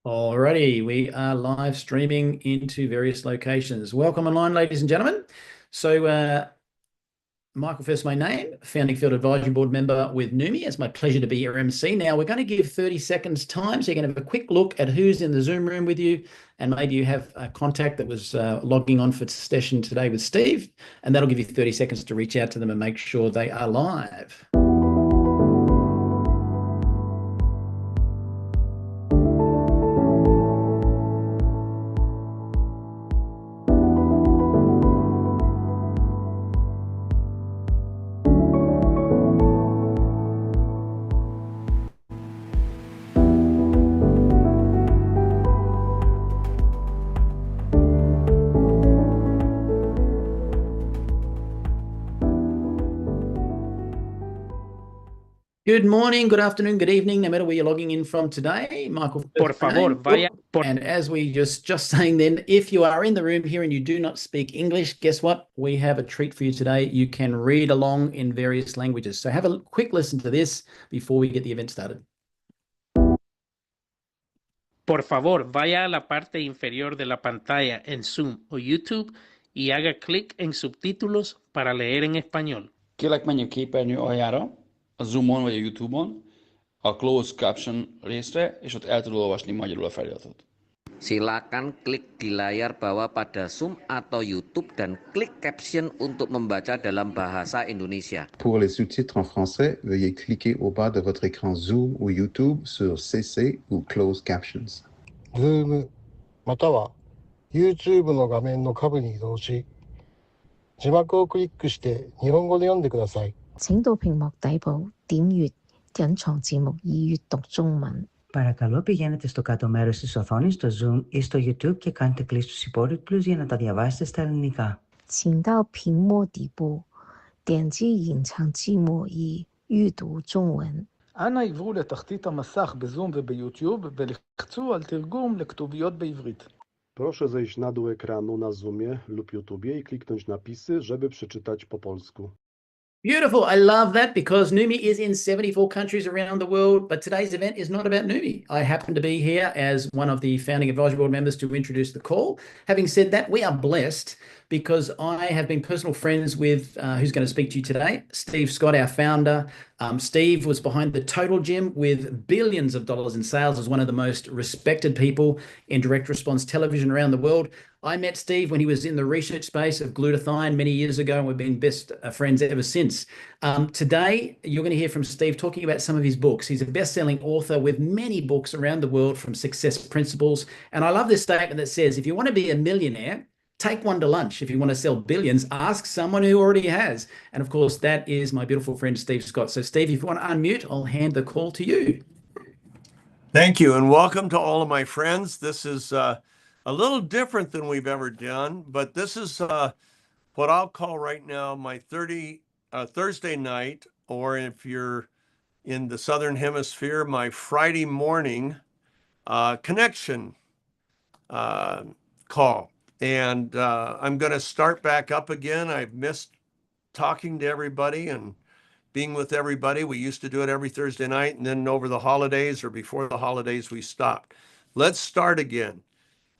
Alrighty, we are live streaming into various locations. Welcome online, ladies and gentlemen. Michael Firth, my name, founding field advisory board member with Neumi. It's my pleasure to be your MC. Now, we're going to give 30 seconds time, so you can have a quick look at who's in the Zoom room with you, and maybe you have a contact that was logging on for session today with Steve, and that'll give you 30 seconds to reach out to them and make sure they are live. Good morning, good afternoon, good evening, no matter where you're logging in from today. Michael, por favor, vaya. And as we just saying then, if you are in the room here and you do not speak English, guess what? We have a treat for you today. You can read along in various languages. So have a quick listen to this before we get the event started. Por favor, vaya a la parte inferior de la pantalla en Zoom o YouTube y haga clic en subtítulos para leer en español. Kérlek, menj a képernyő aljára, a Zoomon vagy a YouTube-on, a Closed Caption részre, és ott el tudod olvasni magyarul a feliratot. Silakan klik di layar bawah pada Zoom atau YouTube dan klik caption untuk membaca dalam bahasa Indonesia. Pour les sous-titres en français, veuillez cliquer au bas de votre écran Zoom ou YouTube sur CC ou Closed Captions. Zoom または YouTube の画面の下部に移動し、字幕をクリックして日本語で読んでください。請到屏幕底部點閱隱藏字幕以閱讀中文。Παρακαλώ πηγαίνετε στο κάτω μέρος της οθόνης στο Zoom ή στο YouTube και κάντε κλικ στους υπότιτλους για να τα διαβάσετε στα ελληνικά. 請到屏幕底部點擊隱藏字幕以閱讀中文. אנא עברו לתחתית המסך בזום וביוטיוב ולחצו על תרגום לכתוביות בעברית. Proszę zejść na dół ekranu na Zoomie lub YouTubie i kliknąć napisy, żeby przeczytać po polsku. Beautiful. I love that because Neumi is in 74 countries around the world, but today's event is not about Neumi. I happen to be here as one of the founding advisory board members to introduce the call. Having said that, we are blessed because I have been personal friends with who's going to speak to you today, Steve Scott, our founder. Steve was behind the Total Gym with billions of dollars in sales as one of the most respected people in direct response television around the world. I met Steve when he was in the research space of glutathione many years ago, and we've been best friends ever since. Today, you're going to hear from Steve talking about some of his books. He's a best-selling author with many books around the world from Success Principles. And I love this statement that says, if you want to be a millionaire, take one to lunch. If you want to sell billions, ask someone who already has. And of course, that is my beautiful friend, Steve Scott. So Steve, if you want to unmute, I'll hand the call to you. Thank you. And welcome to all of my friends. This is a little different than we've ever done, but this is what I'll call right now my Thursday night, or if you're in the Southern Hemisphere, my Friday morning connection call. And I'm going to start back up again. I've missed talking to everybody and being with everybody. We used to do it every Thursday night, and then over the holidays or before the holidays, we stopped. Let's start again.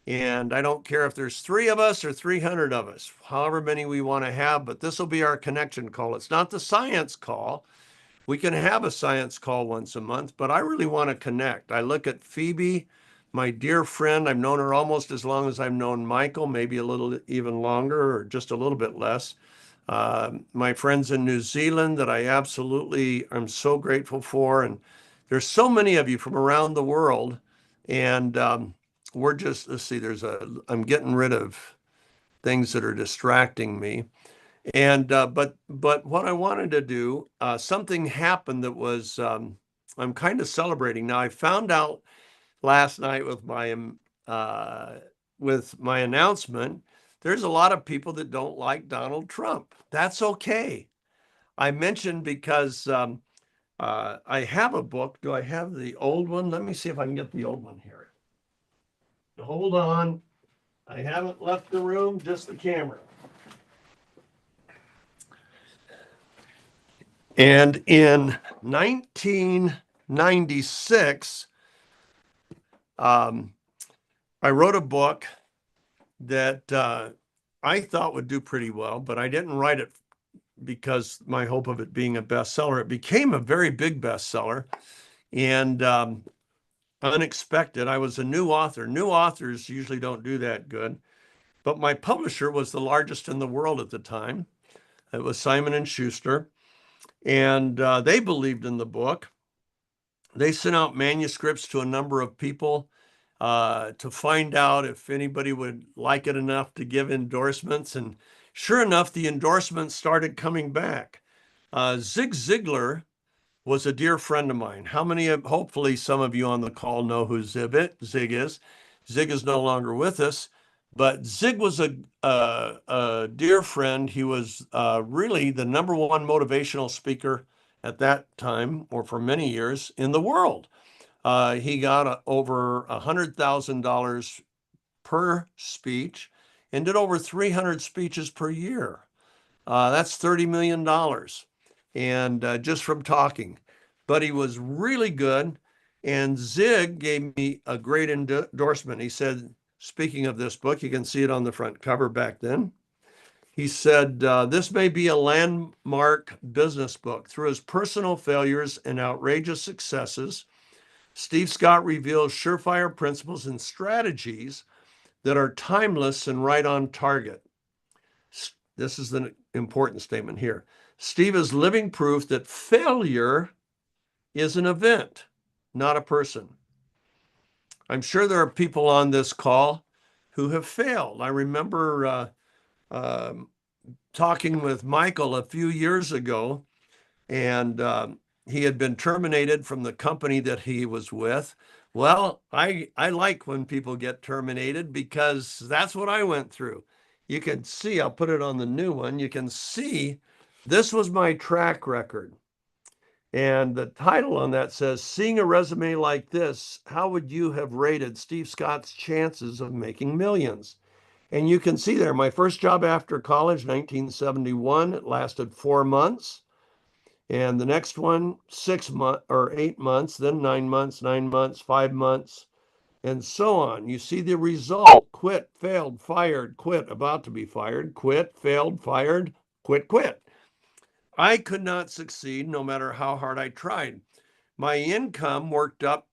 And I don't care if there's 3 of us or 300 of us, however many we want to have, but this will be our connection call. It's not the science call. We can have a science call once a month, but I really want to connect. I look at Phoebe, my dear friend. I've known her almost as long as I've known Michael, maybe a little even longer or just a little bit less. My friends in New Zealand that I absolutely am so grateful for. And there's so many of you from around the world. And we're just, let's see, I'm getting rid of things that are distracting me. And, but what I wanted to do, something happened that was, I'm kind of celebrating. Now I found out last night with my announcement, there's a lot of people that don't like Donald Trump. That's okay. I mentioned because I have a book. Do I have the old one? Let me see if I can get the old one here. Hold on. I haven't left the room, just the camera. And in 1996, I wrote a book that I thought would do pretty well, but I didn't write it because my hope of it being a bestseller. It became a very big bestseller, and unexpected. I was a new author. New authors usually don't do that good, but my publisher was the largest in the world at the time. It was Simon & Schuster, and they believed in the book. They sent out manuscripts to a number of people to find out if anybody would like it enough to give endorsements. And sure enough, the endorsements started coming back. Zig Ziglar was a dear friend of mine. How many of, hopefully some of you on the call know who Zig is. Zig is no longer with us, but Zig was a dear friend. He was really the #1 motivational speaker at that time, or for many years, in the world. He got over $100,000 per speech and did over 300 speeches per year. That's $30 million. And just from talking. But he was really good. And Zig gave me a great endorsement. He said, speaking of this book, you can see it on the front cover back then. He said, this may be a landmark business book. Through his personal failures and outrageous successes, Steve Scott reveals surefire principles and strategies that are timeless and right on target. This is the important statement here. Steve is living proof that failure is an event, not a person. I'm sure there are people on this call who have failed. I remember talking with Michael a few years ago, and he had been terminated from the company that he was with. Well, I like when people get terminated because that's what I went through. You can see, I'll put it on the new one. You can see this was my track record. And the title on that says, seeing a resume like this, how would you have rated Steve Scott's chances of making millions? And you can see there, my first job after college, 1971, it lasted 4 months. And the next one, 6 months or 8 months, then 9 months, 9 months, 5 months, and so on. You see the result: quit, failed, fired, quit, about to be fired, quit, failed, fired, quit, quit. I could not succeed no matter how hard I tried. My income worked up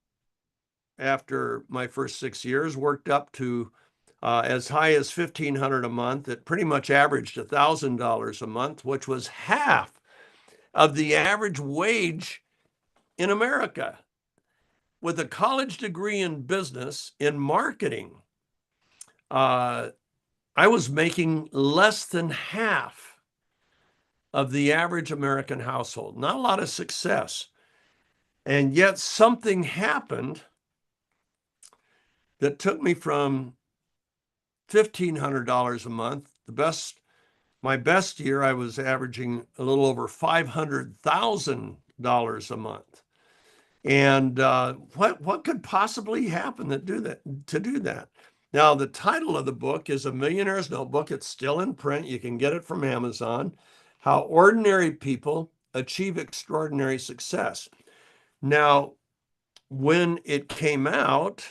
after my first 6 years, worked up to as high as $1,500 a month. It pretty much averaged $1,000 a month, which was half of the average wage in America. With a college degree in business, in marketing, I was making less than half of the average American household. Not a lot of success. And yet something happened that took me from $1,500 a month. My best year, I was averaging a little over $500,000 a month. And what could possibly happen to do that? Now, the title of the book is A Millionaire's Notebook. It's still in print. You can get it from Amazon. How Ordinary People Achieve Extraordinary Success. Now, when it came out,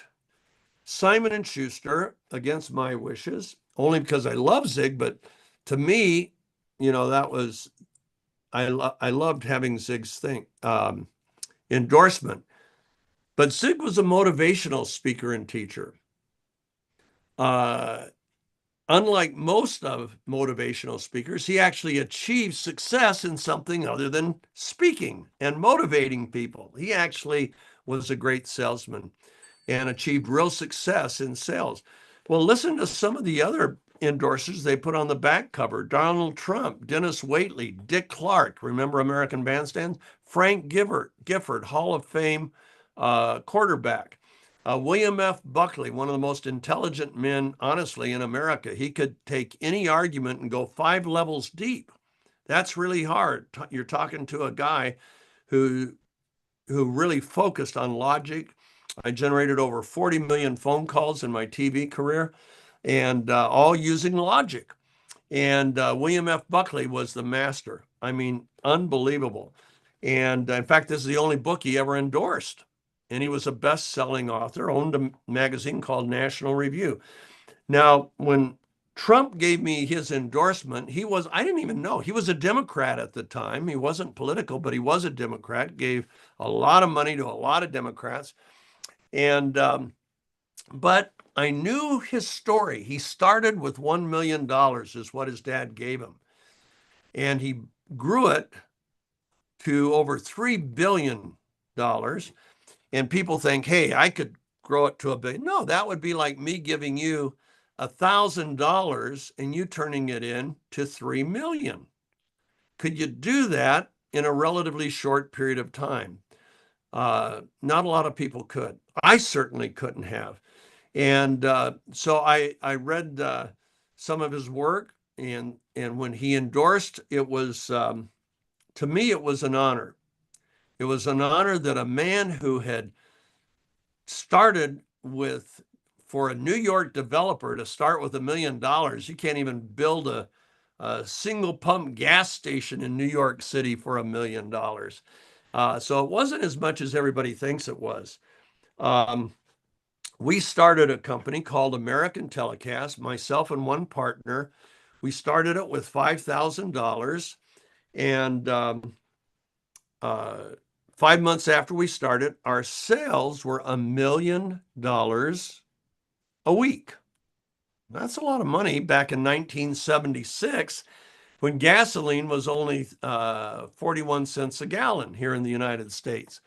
Simon & Schuster, against my wishes, only because I love Zig, but to me, that was, I loved having Zig's endorsement. But Zig was a motivational speaker and teacher. Unlike most of motivational speakers, he actually achieved success in something other than speaking and motivating people. He actually was a great salesman and achieved real success in sales. Well, listen to some of the other endorsers they put on the back cover: Donald Trump, Dennis Waitley, Dick Clark, remember American Bandstand? Frank Gifford, Hall of Fame quarterback. William F. Buckley, one of the most intelligent men, honestly, in America. He could take any argument and go 5 levels deep. That's really hard. You're talking to a guy who really focused on logic. I generated over 40 million phone calls in my TV career, and all using logic. And William F. Buckley was the master. I mean, unbelievable. And in fact, this is the only book he ever endorsed. and he was a best-selling author, owned a magazine called National Review. Now, when Trump gave me his endorsement, I didn't even know, he was a Democrat at the time. He wasn't political, but he was a Democrat, gave a lot of money to a lot of Democrats. And, but I knew his story. He started with $1 million is what his dad gave him. And he grew it to over $3 billion. And people think, hey, I could grow it to $1 billion. No, that would be like me giving you $1,000 and you turning it in to $3 million. Could you do that in a relatively short period of time? Not a lot of people could. I certainly couldn't have. And so I read some of his work, and when he endorsed, it was, to me, it was an honor. It was an honor that a man who had started with, for a New York developer to start with $1 million, you can't even build a single pump gas station in New York City for $1 million. So it wasn't as much as everybody thinks it was. We started a company called American Telecast, myself and one partner. We started it with $5,000, and 5 months after we started, our sales were $1 million a week. That's a lot of money back in 1976, when gasoline was only 41 cents a gallon here in the United States.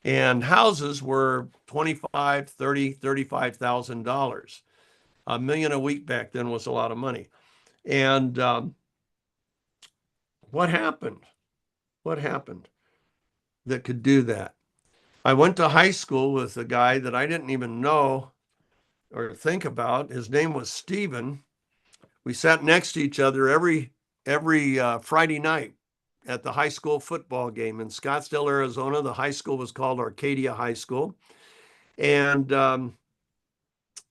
And houses were $25,000, $30,000, $35,000. $1 million a week back then was a lot of money. And what happened? What happened that could do that? I went to high school with a guy that I didn't even know or think about. His name was Steven. We sat next to each other every Friday night at the high school football game in Scottsdale, Arizona. The high school was called Arcadia High School. And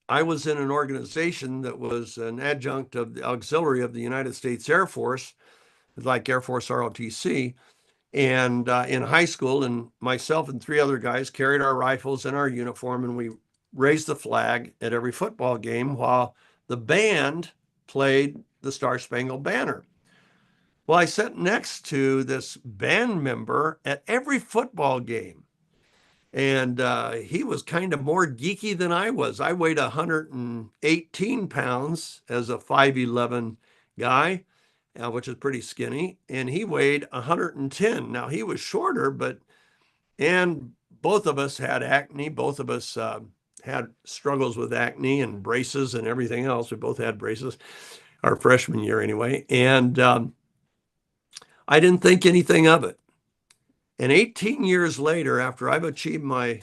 I was in an organization that was an adjunct of the auxiliary of the United States Air Force, like Air Force ROTC. And in high school, and myself and 3 other guys carried our rifles in our uniform, and we raised the flag at every football game while the band played the Star Spangled Banner. Well, I sat next to this band member at every football game. And he was kind of more geeky than I was. I weighed 118 pounds as a 5'11" guy, which is pretty skinny. And he weighed 110. Now, he was shorter, and both of us had acne. Both of us had struggles with acne and braces and everything else. We both had braces our freshman year anyway. And I didn't think anything of it. And 18 years later, after I've achieved my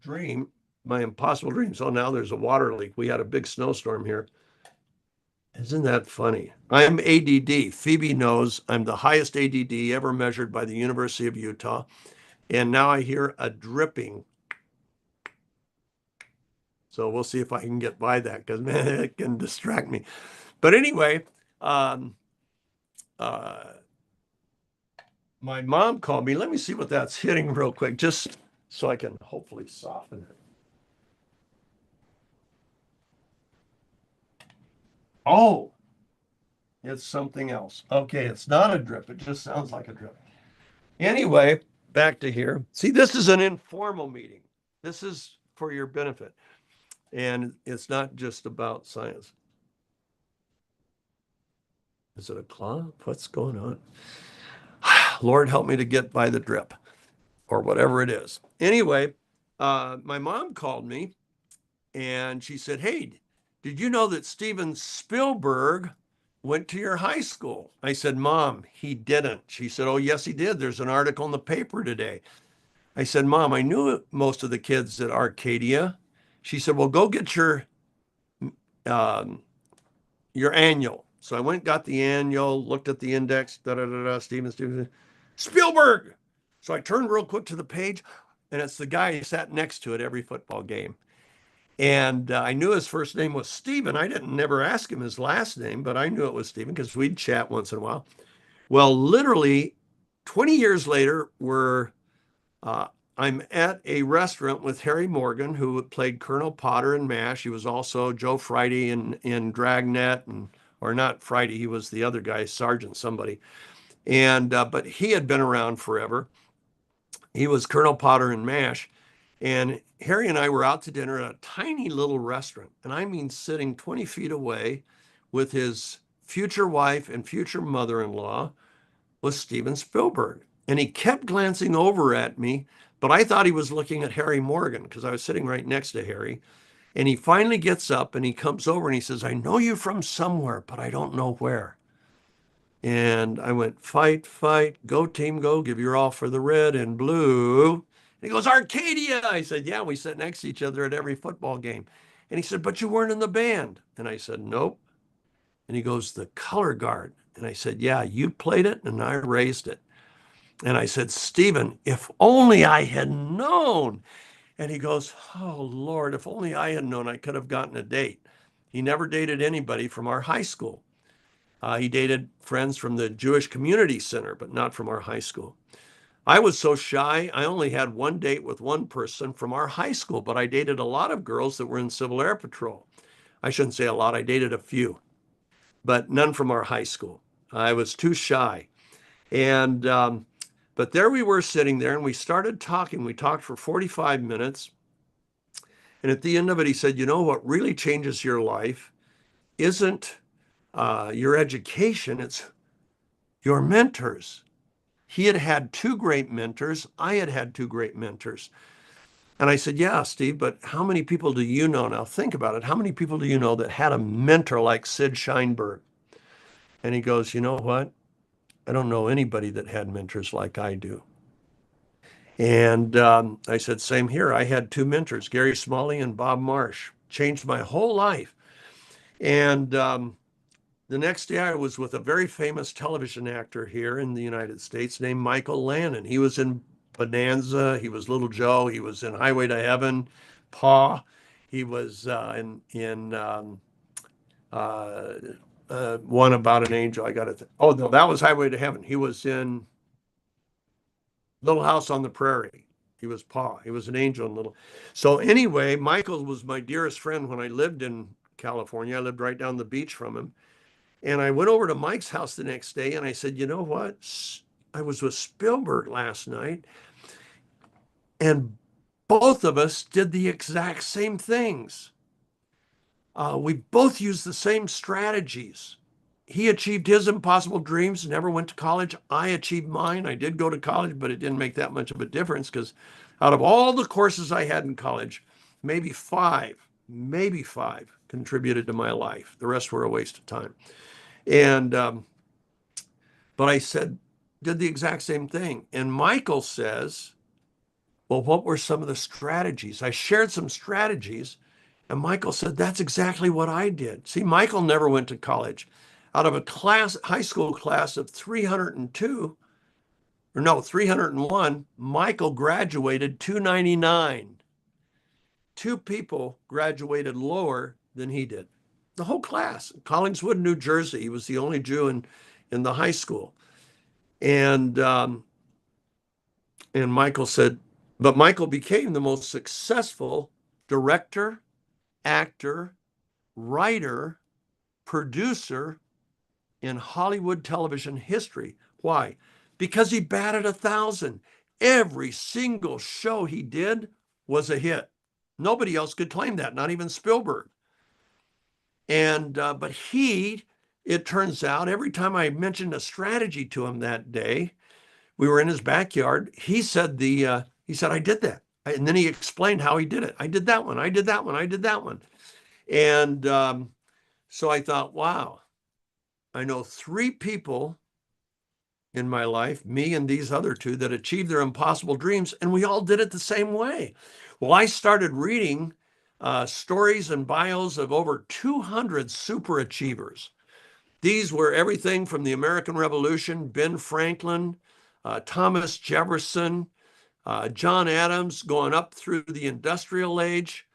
dream, my impossible dream. So now there's a water leak. We had a big snowstorm here. Isn't that funny? I'm ADD. Phoebe knows I'm the highest ADD ever measured by the University of Utah. And now I hear a dripping. So we'll see if I can get by that, because man, it can distract me. But anyway, my mom called me. Let me see what that's hitting real quick, just so I can hopefully soften it. Oh, it's something else. Okay, it's not a drip. It just sounds like a drip. Anyway, back to here. See, this is an informal meeting. This is for your benefit. And it's not just about science. Is it a claw? What's going on? Lord, help me to get by the drip or whatever it is. Anyway, my mom called me and she said, hey, did you know that Steven Spielberg went to your high school? I said, Mom, he didn't. She said, oh, yes, he did. There's an article in the paper today. I said, Mom, I knew most of the kids at Arcadia. She said, well, go get your annual. So I went, got the annual, looked at the index, Steven Spielberg. So I turned real quick to the page, and it's the guy who sat next to it every football game. And I knew his first name was Steven. I didn't never ask him his last name, but I knew it was Steven because we'd chat once in a while. Well, literally 20 years later, I'm at a restaurant with Harry Morgan, who played Colonel Potter in MASH. He was also Joe Friday in Dragnet, or not Friday, he was the other guy, Sergeant somebody. And but he had been around forever. He was Colonel Potter in MASH. And Harry and I were out to dinner at a tiny little restaurant. And I mean, sitting 20 feet away with his future wife and future mother-in-law was Steven Spielberg. And he kept glancing over at me, but I thought he was looking at Harry Morgan because I was sitting right next to Harry. And he finally gets up and he comes over and he says, "I know you from somewhere, but I don't know where." And I went, "Fight, fight, go team, go, give your all for the red and blue." And he goes, "Arcadia." I said, "Yeah, we sit next to each other at every football game." And he said, "But you weren't in the band." And I said, "Nope." And he goes, "The color guard." And I said, "Yeah, you played it and I raised it." And I said, "Steven, if only I had known." And he goes, "Oh, Lord, if only I had known, I could have gotten a date." He never dated anybody from our high school. He dated friends from the Jewish Community Center, but not from our high school. I was so shy, I only had one date with one person from our high school, but I dated a lot of girls that were in Civil Air Patrol. I shouldn't say a lot, I dated a few, but none from our high school. I was too shy. And, but there we were sitting there and we started talking. We talked for 45 minutes. And at the end of it, he said, "You know what really changes your life isn't your education, it's your mentors." He had had two great mentors. I had had two great mentors. And I said, "Yeah, Steve, but how many people do you know?" Now think about it. How many people do you know that had a mentor like Sid Sheinberg? And he goes, "You know what? I don't know anybody that had mentors like I do." And I said, "Same here. I had two mentors, Gary Smalley and Bob Marsh. Changed my whole life." And the next day I was with a very famous television actor here in the United States named Michael Landon. He was in Bonanza. He was Little Joe. He was in Highway to Heaven, Paw. He was in one about an angel. I got it. Oh, no, that was Highway to Heaven. He was in Little House on the Prairie. He was Paw. He was an angel in Little. So anyway, Michael was my dearest friend when I lived in California. I lived right down the beach from him. And I went over to Mike's house the next day and I said, "You know what? I was with Spielberg last night and both of us did the exact same things. We both used the same strategies. He achieved his impossible dreams, never went to college. I achieved mine. I did go to college, but it didn't make that much of a difference because out of all the courses I had in college, maybe five contributed to my life. The rest were a waste of time." And, but I said, did the exact same thing. And Michael says, "Well, what were some of the strategies?" I shared some strategies. And Michael said, "That's exactly what I did." See, Michael never went to college. Out of a high school class of 302, or no, 301, Michael graduated 299. Two people graduated lower than he did. The whole class. Collingswood, New Jersey. He was the only Jew in the high school. And Michael said, but Michael became the most successful director, actor, writer, producer in Hollywood television history. Why? Because he batted 1,000. Every single show he did was a hit. Nobody else could claim that, not even Spielberg. And but it turns out, every time I mentioned a strategy to him that day, we were in his backyard. He said, "I did that." And then he explained how he did it. "I did that one. I did that one. I did that one." And so I thought, wow, I know three people in my life, me and these other two, that achieved their impossible dreams, and we all did it the same way. Well, I started reading stories and bios of over 200 super achievers. These were everything from the American Revolution, Ben Franklin, Thomas Jefferson, John Adams, going up through the industrial age,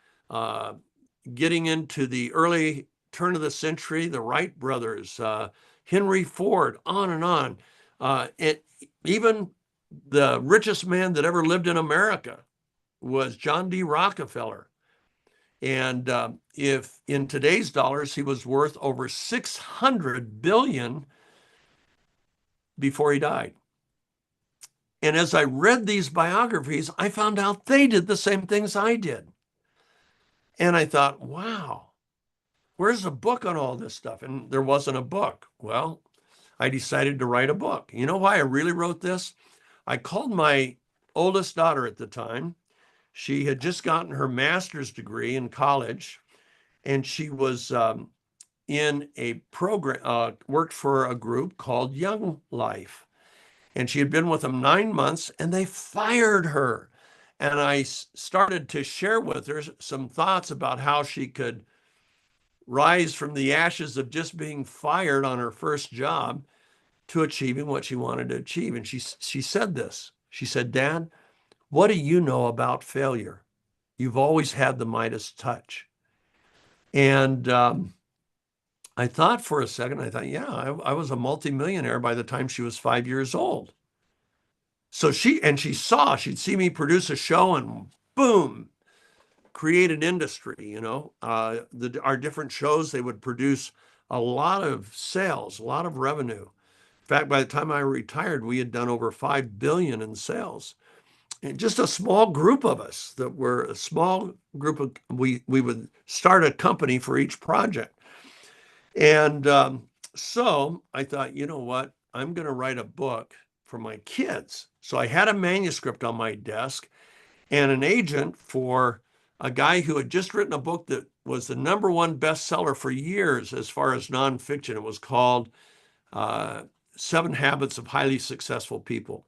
getting into the early turn of the century, the Wright brothers, Henry Ford, on and on. And even the richest man that ever lived in America was John D. Rockefeller. And if in today's dollars, he was worth over 600 billion before he died. And as I read these biographies, I found out they did the same things I did. And I thought, wow, where's the book on all this stuff? And there wasn't a book. Well, I decided to write a book. You know why I really wrote this? I called my oldest daughter at the time. She had just gotten her master's degree in college, and she was in a program, worked for a group called Young Life. And she had been with them 9 months, and they fired her. And I started to share with her some thoughts about how she could rise from the ashes of just being fired on her first job to achieving what she wanted to achieve. And she said this. She said, "Dad, what do you know about failure? You've always had the Midas touch." And I thought for a second, I thought, yeah, I was a multimillionaire by the time she was 5 years old. So she'd see me produce a show and boom, create an industry, you know. Our different shows, they would produce a lot of sales, a lot of revenue. In fact, by the time I retired, we had done over 5 billion in sales. And just a small group of us that were a small group of, we would start a company for each project. And so I thought, you know what, I'm going to write a book for my kids. So I had a manuscript on my desk and an agent for a guy who had just written a book that was the #1 bestseller for years as far as nonfiction. It was called 7 Habits of Highly Successful People.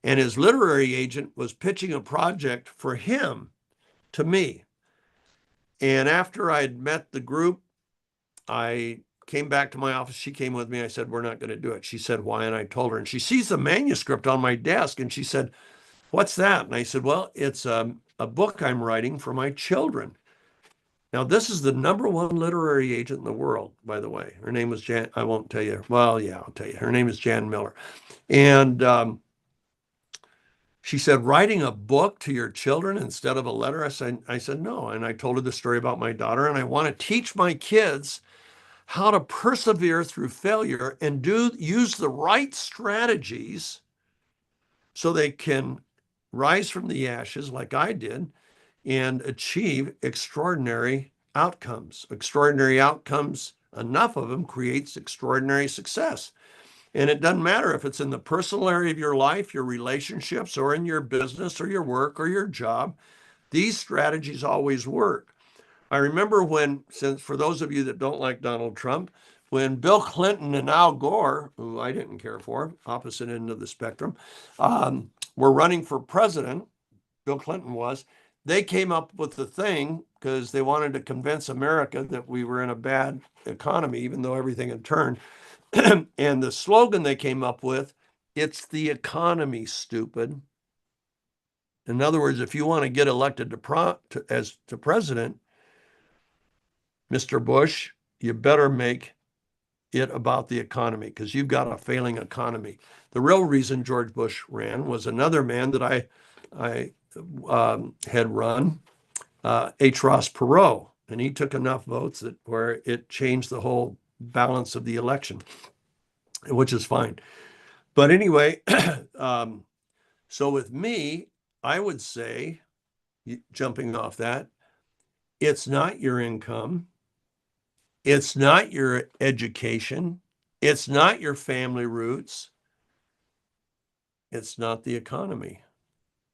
And his literary agent was pitching a project for him to me. And after I'd met the group, I came back to my office. She came with me. I said, "We're not going to do it." She said, "Why?" And I told her. And she sees the manuscript on my desk. And she said, "What's that?" And I said, "Well, it's a book I'm writing for my children." Now, this is the #1 literary agent in the world, by the way. Her name was Jan. I won't tell you. Well, yeah, I'll tell you. Her name is Jan Miller. And she said, "Writing a book to your children instead of a letter?" I said, "No." And I told her the story about my daughter. And I want to teach my kids how to persevere through failure and use the right strategies so they can rise from the ashes like I did and achieve extraordinary outcomes. Extraordinary outcomes, enough of them creates extraordinary success. And it doesn't matter if it's in the personal area of your life, your relationships, or in your business or your work or your job. These strategies always work. I remember since for those of you that don't like Donald Trump, when Bill Clinton and Al Gore, who I didn't care for, opposite end of the spectrum, were running for president, Bill Clinton was, they came up with the thing because they wanted to convince America that we were in a bad economy, even though everything had turned. And the slogan they came up with, "It's the economy, stupid." In other words, if you want to get elected to president, Mr. Bush, you better make it about the economy because you've got a failing economy. The real reason George Bush ran was another man that I had run, H. Ross Perot, and he took enough votes where it changed the whole balance of the election, which is fine. But anyway, so with me, I would say, jumping off that, it's not your income. It's not your education. It's not your family roots. It's not the economy.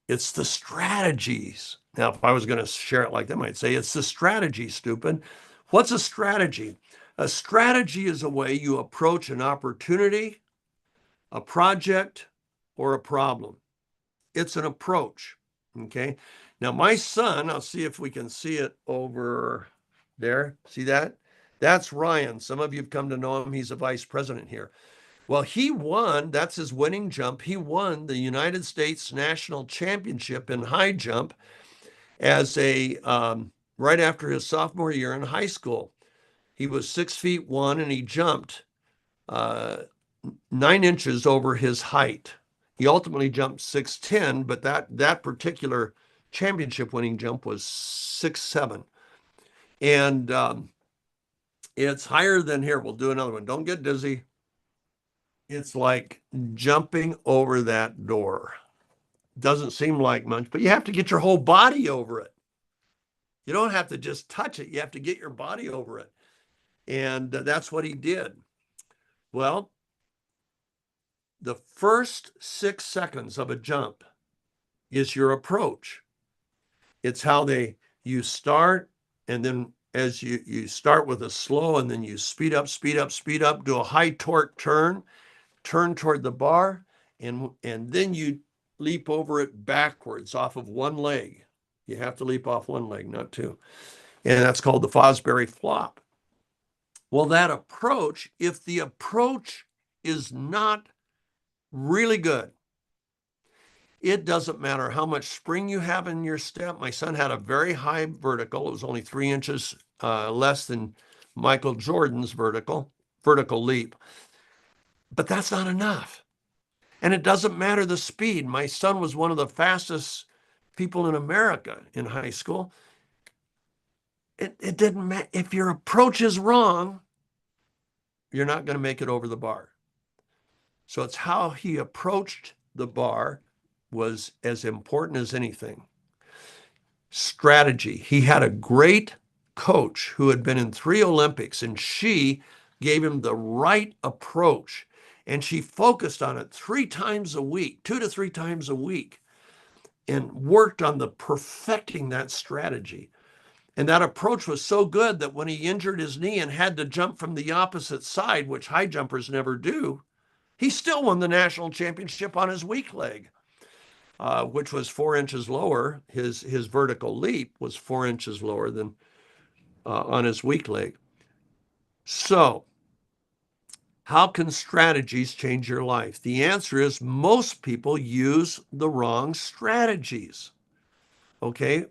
It's the strategies. Now, if I was going to share it like them, I'd say it's the strategy, stupid. What's a strategy? A strategy is a way you approach an opportunity, a project, or a problem. It's an approach, okay? Now, my son, I'll see if we can see it over there. See that? That's Ryan. Some of you have come to know him. He's a vice president here. Well, he won, that's his winning jump. He won the United States National Championship in high jump as right after his sophomore year in high school. He was 6'1" and he jumped 9 inches over his height He ultimately jumped 6'10", but that particular championship winning jump was 6'7". And it's higher than here. We'll do another one. Don't get dizzy. It's like jumping over that door. Doesn't seem like much, but you have to get your whole body over it. You don't have to just touch it. You have to get your body over it. And that's what he did. Well, the first 6 seconds of a jump is your approach. It's how you start, and then as you start with a slow, and then you speed up, do a high torque turn toward the bar, and then you leap over it backwards off of one leg. You have to leap off one leg, not two. And that's called the Fosbury flop. Well, that approach, if the approach is not really good, it doesn't matter how much spring you have in your step. My son had a very high vertical. It was only 3 inches less than Michael Jordan's vertical leap. But that's not enough. And it doesn't matter the speed. My son was one of the fastest people in America in high school. It didn't matter. If your approach is wrong, you're not going to make it over the bar. So it's how he approached the bar was as important as anything. Strategy. He had a great coach who had been in 3 Olympics, and she gave him the right approach. And she focused on it 3 times a week, 2 to 3 times a week, and worked on the perfecting that strategy. And that approach was so good that when he injured his knee and had to jump from the opposite side, which high jumpers never do, he still won the national championship on his weak leg, which was 4 inches lower. His vertical leap was 4 inches lower than on his weak leg. So, how can strategies change your life? The answer is most people use the wrong strategies. Okay?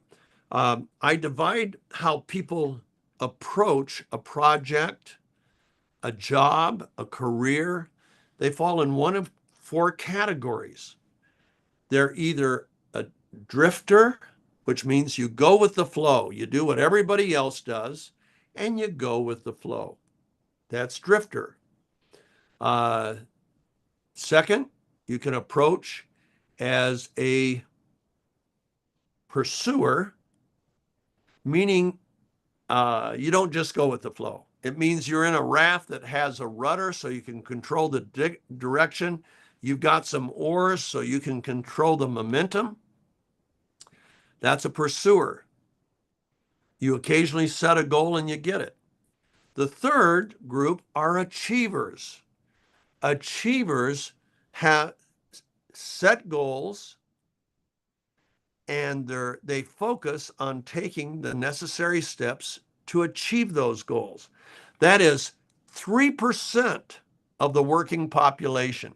I divide how people approach a project, a job, a career. They fall in one of 4 categories. They're either a drifter, which means you go with the flow. You do what everybody else does, and you go with the flow. That's drifter. Second, you can approach as a pursuer, meaning you don't just go with the flow. It means you're in a raft that has a rudder so you can control the direction. You've got some oars so you can control the momentum. That's a pursuer. You occasionally set a goal and you get it. The third group are achievers. Achievers have set goals, and they focus on taking the necessary steps to achieve those goals. That is 3% of the working population.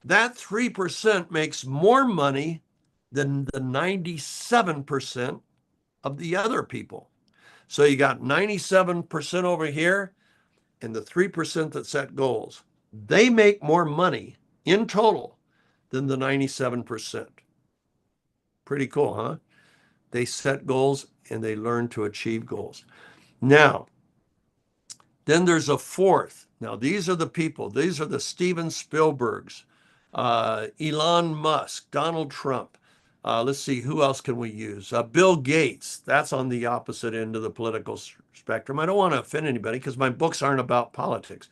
That 3% makes more money than the 97% of the other people. So you got 97% over here and the 3% that set goals. They make more money in total than the 97%. Pretty cool, huh? They set goals and they learn to achieve goals. Now, then there's a fourth. Now, these are the people. These are the Steven Spielbergs, Elon Musk, Donald Trump. Let's see, who else can we use? Bill Gates. That's on the opposite end of the political spectrum. I don't want to offend anybody because my books aren't about politics.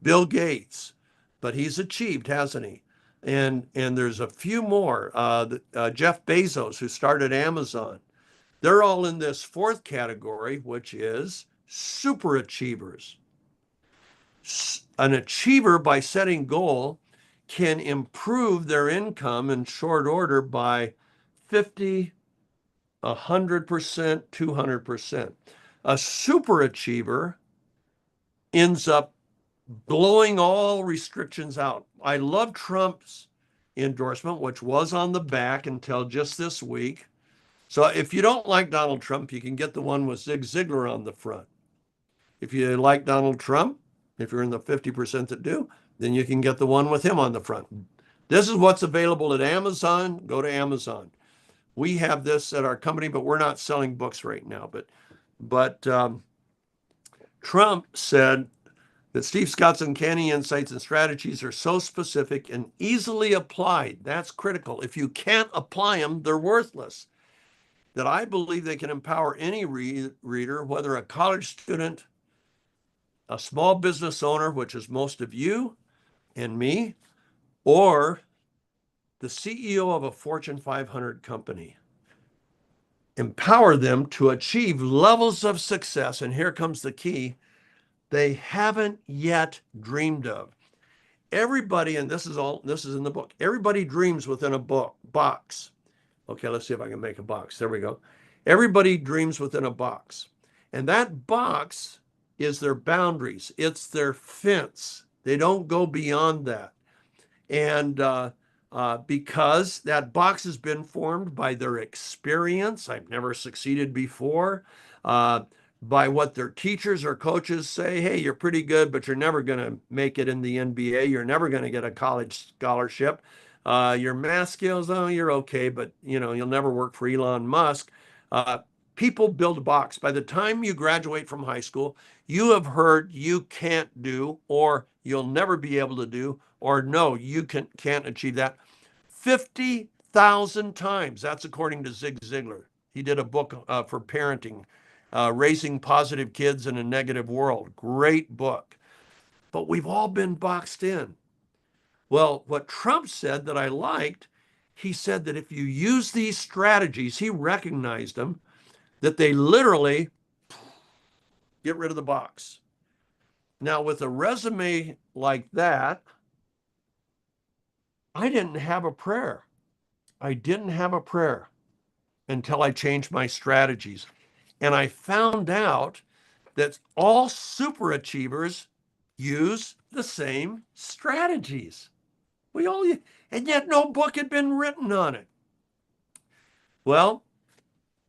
Bill Gates, but he's achieved, hasn't he? And there's a few more. Jeff Bezos, who started Amazon. They're all in this fourth category, which is super achievers. An achiever, by setting goal, can improve their income in short order by 50, 100%, 200%. A super achiever ends up blowing all restrictions out. I love Trump's endorsement, which was on the back until just this week. So if you don't like Donald Trump, you can get the one with Zig Ziglar on the front. If you like Donald Trump, if you're in the 50% that do, then you can get the one with him on the front. This is what's available at Amazon. Go to Amazon. We have this at our company, but we're not selling books right now. But Trump said that Steve Scott's uncanny insights and strategies are so specific and easily applied. That's critical. If you can't apply them, they're worthless. That I believe they can empower any reader, whether a college student, a small business owner, which is most of you and me, or the CEO of a Fortune 500 company. Empower them to achieve levels of success, and here comes the key, they haven't yet dreamed of. Everybody, and this is in the book, everybody dreams within a box. Okay, let's see if I can make a box. There we go. Everybody dreams within a box. And that box is their boundaries. It's their fence. They don't go beyond that. And because that box has been formed by their experience, I've never succeeded before, by what their teachers or coaches say, hey, you're pretty good, but you're never going to make it in the NBA. You're never going to get a college scholarship. Your math skills, oh, you're okay, but you'll never work for Elon Musk. People build a box. By the time you graduate from high school, you have heard you can't do, or you'll never be able to do, or no, you can't achieve that 50,000 times. That's according to Zig Ziglar. He did a book for parenting, Raising Positive Kids in a Negative World. Great book. But we've all been boxed in. Well, what Trump said that I liked, he said that if you use these strategies, he recognized them, that they literally get rid of the box. Now, with a resume like that, I didn't have a prayer. I didn't have a prayer until I changed my strategies. And I found out that all super achievers use the same strategies. And yet no book had been written on it. Well,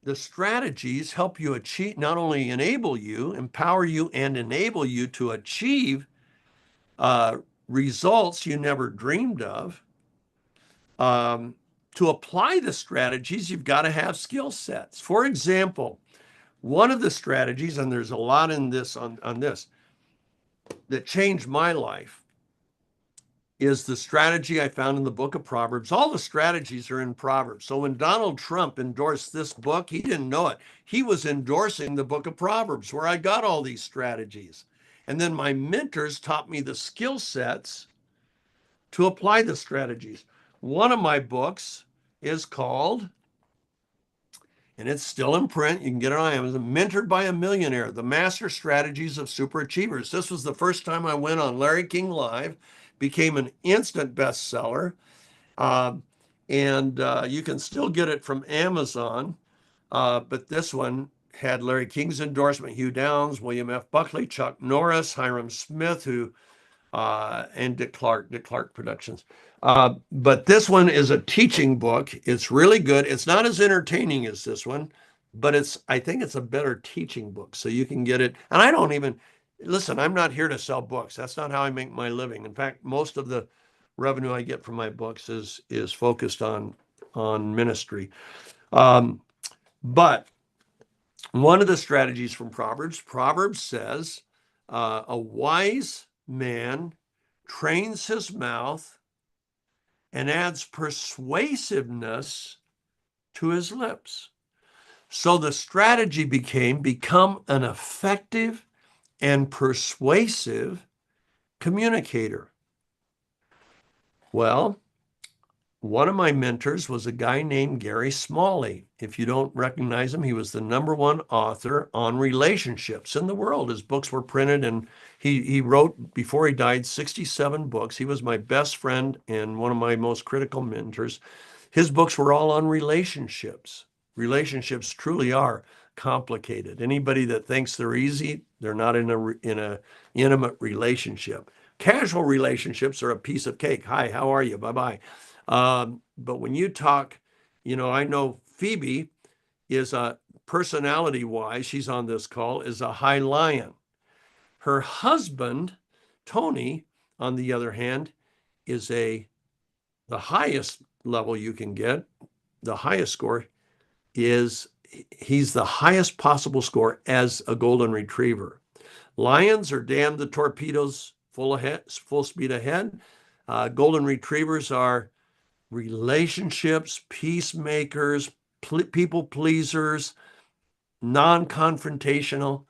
the strategies help you achieve, not only enable you, empower you, and enable you to achieve results you never dreamed of. To apply the strategies, you've got to have skill sets. For example, one of the strategies, and there's a lot in this on this, that changed my life is the strategy I found in the book of Proverbs. All the strategies are in Proverbs. So when Donald Trump endorsed this book, he didn't know it. He was endorsing the book of Proverbs, where I got all these strategies. And then my mentors taught me the skill sets to apply the strategies. One of my books is called, and it's still in print, you can get it on Amazon, Mentored by a Millionaire, The Master Strategies of Super Achievers. This was the first time I went on Larry King Live, became an instant bestseller. And you can still get it from Amazon. But this one had Larry King's endorsement, Hugh Downs, William F. Buckley, Chuck Norris, Hiram Smith, and Dick Clark Productions. But this one is a teaching book. It's really good. It's not as entertaining as this one, but I think it's a better teaching book. So you can get it. And I don't even, listen, I'm not here to sell books. That's not how I make my living. In fact, most of the revenue I get from my books is focused on ministry. But one of the strategies from Proverbs says, a wise man trains his mouth and adds persuasiveness to his lips. So the strategy become an effective and persuasive communicator. Well, one of my mentors was a guy named Gary Smalley. If you don't recognize him, he was the #1 author on relationships in the world. His books were printed, and he wrote, before he died, 67 books. He was my best friend and one of my most critical mentors. His books were all on relationships. Relationships truly are complicated. Anybody that thinks they're easy, they're not in a intimate relationship. Casual relationships are a piece of cake. Hi, how are you? Bye-bye. But when you talk, I know Phoebe is personality-wise, she's on this call, is a high lion. Her husband, Tony, on the other hand, is a The highest level you can get, the highest score, is he's the highest possible score as a golden retriever. Lions are damned to torpedoes full speed ahead. Golden retrievers are relationships, peacemakers, people pleasers, non-confrontational,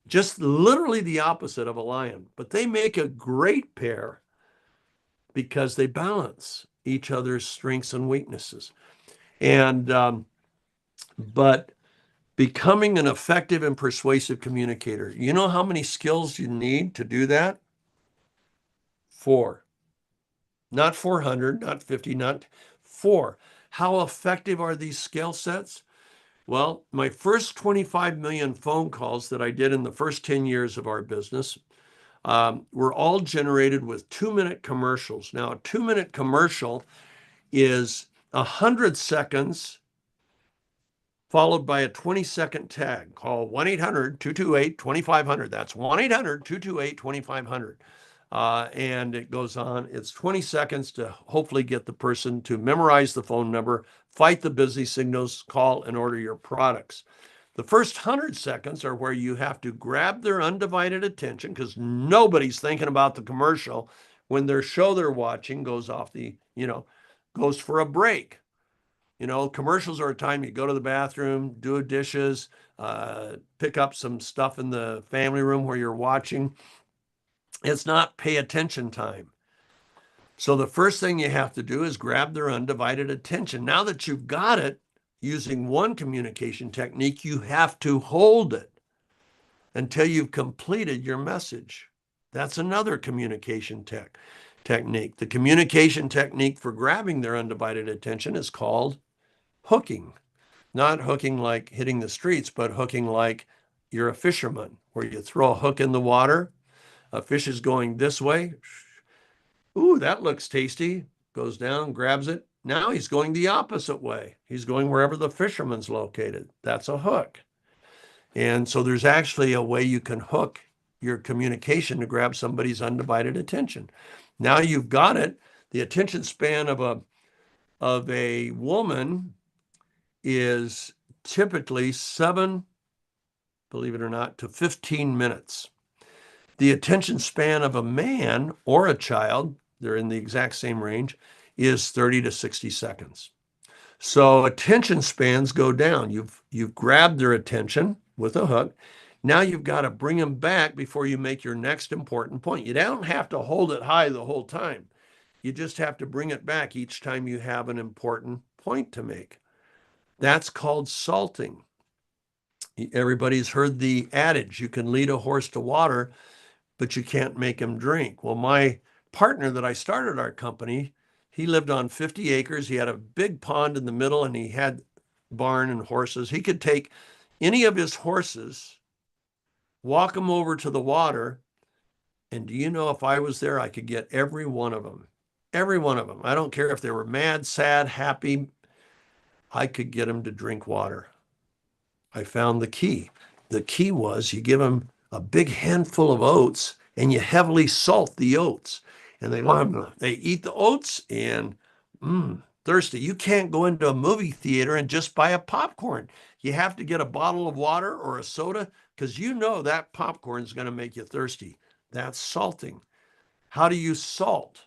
just literally the opposite of a lion. But they make a great pair because they balance each other's strengths and weaknesses. And but becoming an effective and persuasive communicator, you know how many skills you need to do that? 4. Not 400, not 50, not 4. How effective are these skill sets? Well, my first 25 million phone calls that I did in the first 10 years of our business were all generated with 2-minute commercials. Now, a 2-minute commercial is 100 seconds followed by a 20-second tag. Call 1-800-228-2500. That's 1-800-228-2500. And it goes on. It's 20 seconds to hopefully get the person to memorize the phone number, fight the busy signals, call and order your products. The first 100 seconds are where you have to grab their undivided attention because nobody's thinking about the commercial when their show they're watching goes off goes for a break. Commercials are a time you go to the bathroom, do dishes, pick up some stuff in the family room where you're watching. It's not pay attention time. So the first thing you have to do is grab their undivided attention. Now that you've got it, using one communication technique, you have to hold it until you've completed your message. That's another communication technique. The communication technique for grabbing their undivided attention is called hooking. Not hooking like hitting the streets, but hooking like you're a fisherman, where you throw a hook in the water. A fish is going this way. Ooh, that looks tasty. Goes down, grabs it. Now he's going the opposite way. He's going wherever the fisherman's located. That's a hook. And so there's actually a way you can hook your communication to grab somebody's undivided attention. Now you've got it. The attention span of a woman is typically 7, believe it or not, to 15 minutes. The attention span of a man or a child, they're in the exact same range, is 30 to 60 seconds. So attention spans go down. You've grabbed their attention with a hook. Now you've got to bring them back before you make your next important point. You don't have to hold it high the whole time. You just have to bring it back each time you have an important point to make. That's called salting. Everybody's heard the adage, you can lead a horse to water, but you can't make him drink. Well, my partner that I started our company, he lived on 50 acres. He had a big pond in the middle and he had barn and horses. He could take any of his horses, walk them over to the water, and do you know, if I was there, I could get every one of them. Every one of them. I don't care if they were mad, sad, happy. I could get them to drink water. I found the key. The key was you give them a big handful of oats and you heavily salt the oats. And they eat the oats and thirsty. You can't go into a movie theater and just buy a popcorn. You have to get a bottle of water or a soda because you know that popcorn is going to make you thirsty. That's salting. How do you salt?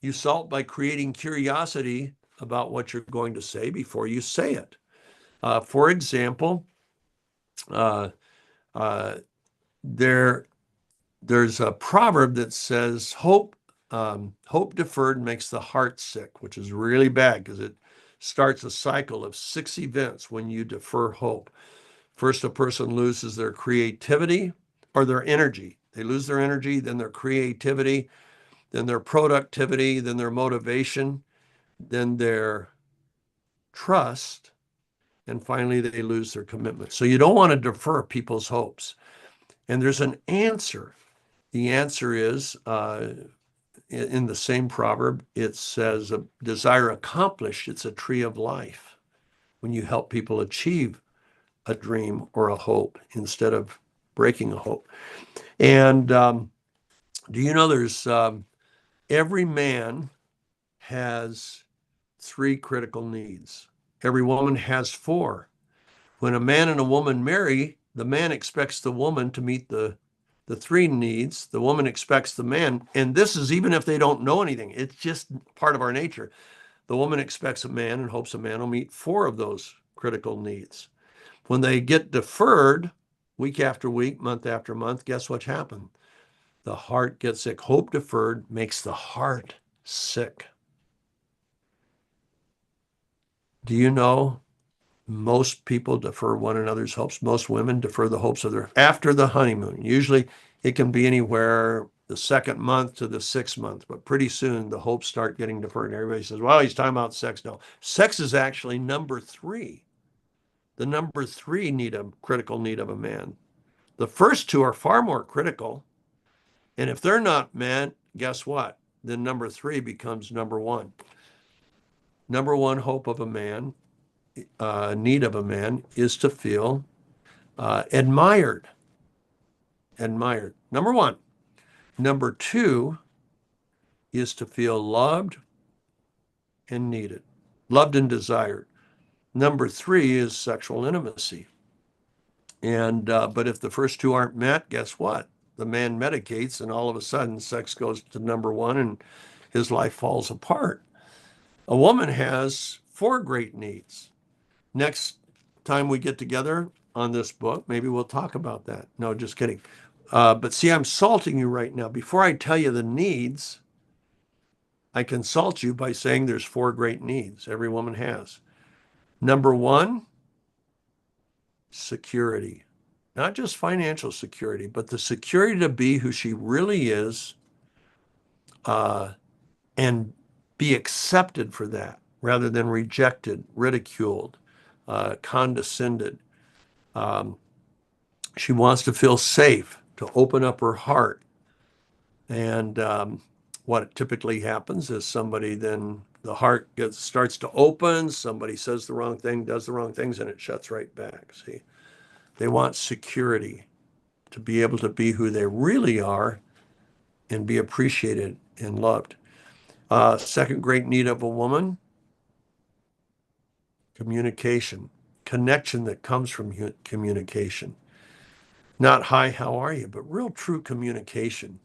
You salt by creating curiosity about what you're going to say before you say it. For example, there's a proverb that says, hope deferred makes the heart sick, which is really bad because it starts a cycle of 6 events when you defer hope. First, a person loses their creativity or their energy. They lose their energy, then their creativity, then their productivity, then their motivation, then their trust, and finally they lose their commitment. So you don't want to defer people's hopes. And there's an answer. The answer is, in the same proverb, it says, a desire accomplished, it's a tree of life. When you help people achieve a dream or a hope instead of breaking a hope. And do you know there's every man has 3 critical needs. Every woman has 4. When a man and a woman marry, the man expects the woman to meet the 3 needs. The woman expects the man, and this is even if they don't know anything. It's just part of our nature. The woman expects a man and hopes a man will meet 4 of those critical needs. When they get deferred week after week, month after month, guess what's happened? The heart gets sick. Hope deferred makes the heart sick. Do you know most people defer one another's hopes? Most women defer the hopes of their after the honeymoon. Usually it can be anywhere the 2nd month to the 6th month, but pretty soon the hopes start getting deferred. And everybody says, well, he's talking about sex. No, sex is actually number 3. The number 3 critical need of a man. The first 2 are far more critical. And if they're not met, guess what? Then number 3 becomes number 1. Number 1 hope of a man, need of a man, is to feel admired. Admired. Number 1. Number 2 is to feel loved and needed, loved and desired. Number 3 is sexual intimacy. And but if the first 2 aren't met, guess what? The man medicates, and all of a sudden sex goes to number 1 and his life falls apart. A woman has 4 great needs. Next time we get together on this book, maybe we'll talk about that. No, just kidding. But see, I'm salting you right now. Before I tell you the needs, I consult you by saying there's 4 great needs every woman has. Number 1, security. Not just financial security, but the security to be who she really is, and be accepted for that rather than rejected, ridiculed, condescended. She wants to feel safe, to open up her heart. And what typically happens is somebody then, the heart starts to open, somebody says the wrong thing, does the wrong things, and it shuts right back. See, they want security to be able to be who they really are and be appreciated and loved. Second great need of a woman, communication, connection that comes from communication. Not hi, how are you, but real true communication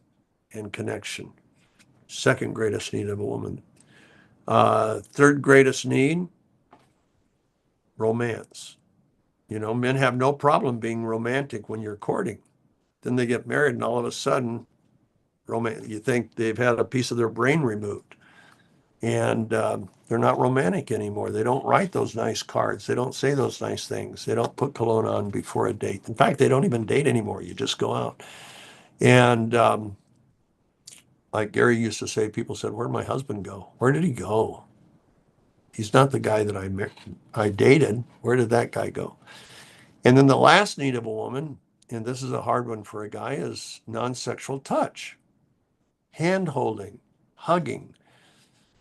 and connection. Second greatest need of a woman. Third greatest need, romance. You know, men have no problem being romantic when you're courting. Then they get married and all of a sudden, you think they've had a piece of their brain removed. And they're not romantic anymore. They don't write those nice cards. They don't say those nice things. They don't put cologne on before a date. In fact, they don't even date anymore. You just go out. And like Gary used to say, people said, where'd my husband go? Where did he go? He's not the guy that I dated. Where did that guy go? And then the last need of a woman, and this is a hard one for a guy, is non-sexual touch, hand holding, hugging.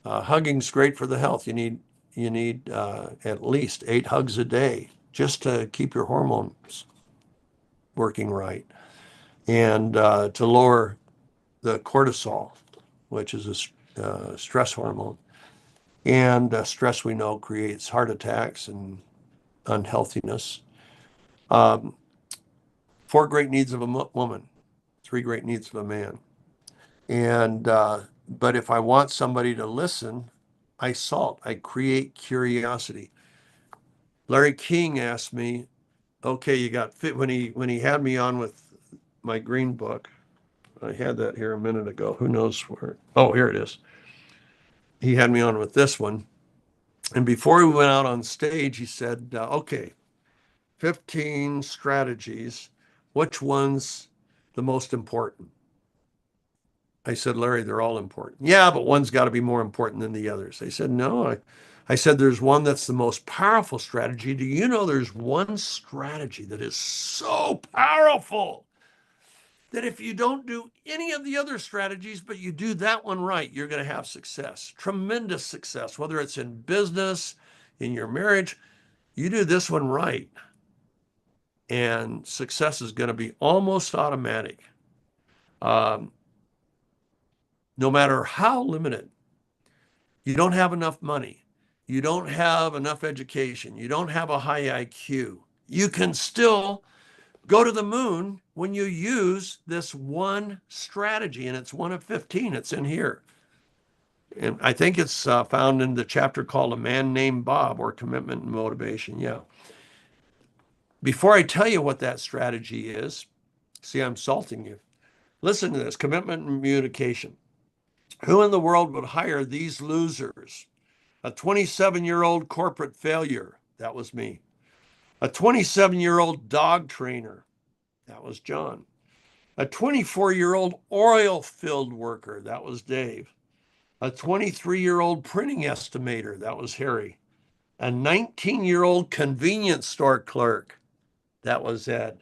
Hugging's great for the health. You need at least 8 hugs a day just to keep your hormones working right, and to lower the cortisol, which is a stress hormone. And stress, we know, creates heart attacks and unhealthiness. 4 great needs of a woman, 3 great needs of a man. And but if I want somebody to listen, I salt. I create curiosity. Larry King asked me, "Okay, you got fit when he had me on with my green book. I had that here a minute ago. Who knows where? Oh, here it is. He had me on with this one, and before we went out on stage, he said, "Okay, 15 strategies. Which one's the most important?" I said, "Larry, they're all important." "Yeah, but one's got to be more important than the others." They said, "No." I said, "There's one that's the most powerful strategy. Do you know there's one strategy that is so powerful that if you don't do any of the other strategies, but you do that one right, you're going to have success, tremendous success, whether it's in business, in your marriage. You do this one right, and success is going to be almost automatic. No matter how limited you don't have enough money, you don't have enough education, you don't have a high IQ, you can still go to the moon when you use this one strategy, and it's one of 15. It's in here. And I think it's found in the chapter called A Man Named Bob, or Commitment and Motivation. Yeah. Before I tell you what that strategy is, see, I'm salting you. Listen to this: commitment and communication. Who in the world would hire these losers? A 27-year-old corporate failure. That was me. A 27-year-old dog trainer. That was John. A 24-year-old oil field worker. That was Dave. A 23-year-old printing estimator. That was Harry. A 19-year-old convenience store clerk. That was Ed.